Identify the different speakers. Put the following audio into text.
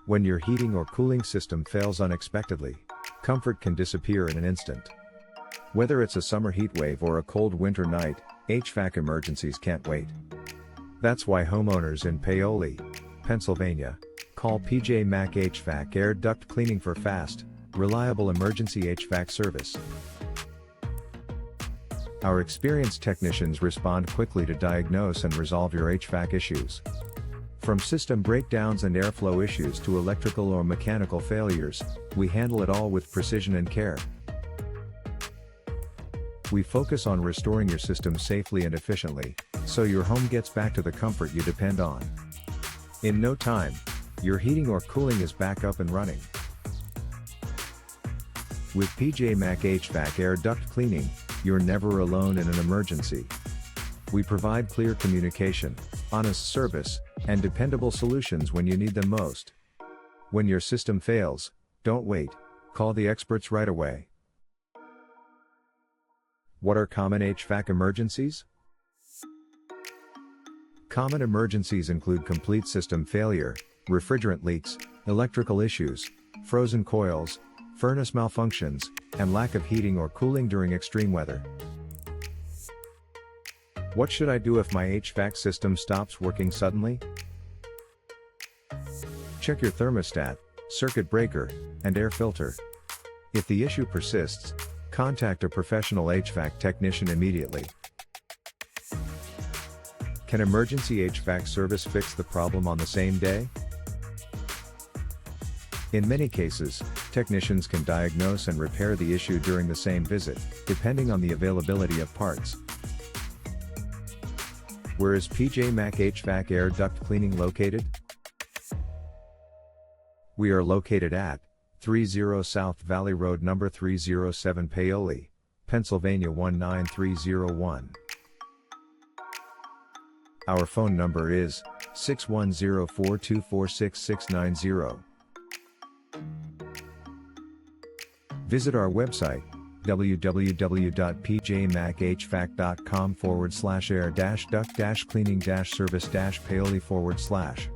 Speaker 1: When your heating or cooling system fails unexpectedly, comfort can disappear in an instant. Whether it's a summer heat wave or a cold winter night, HVAC emergencies can't wait. That's why homeowners in Paoli, Pennsylvania, call PJ Mac HVAC Air Duct Cleaning for fast, reliable emergency HVAC service. Our experienced technicians respond quickly to diagnose and resolve your HVAC issues. From system breakdowns and airflow issues to electrical or mechanical failures, we handle it all with precision and care. We focus on restoring your system safely and efficiently, so your home gets back to the comfort you depend on. In no time, your heating or cooling is back up and running. With PJ Mac HVAC Air Duct Cleaning, you're never alone in an emergency. We provide clear communication, honest service, and dependable solutions when you need them most. When your system fails, don't wait, call the experts right away. What are common HVAC emergencies? Common emergencies include complete system failure, refrigerant leaks, electrical issues, frozen coils, furnace malfunctions, and lack of heating or cooling during extreme weather. What should I do if my HVAC system stops working suddenly? Check your thermostat, circuit breaker, and air filter. If the issue persists, contact a professional HVAC technician immediately. Can emergency HVAC service fix the problem on the same day? In many cases, technicians can diagnose and repair the issue during the same visit, depending on the availability of parts. Where is PJ Mac HVAC Air Duct Cleaning located? We are located at 30 South Valley Road number 307 Paoli, Pennsylvania 19301. Our phone number is 610-424-6690. Visit our website, www.pjmachvac.com/air-duct-cleaning-service-paoli/.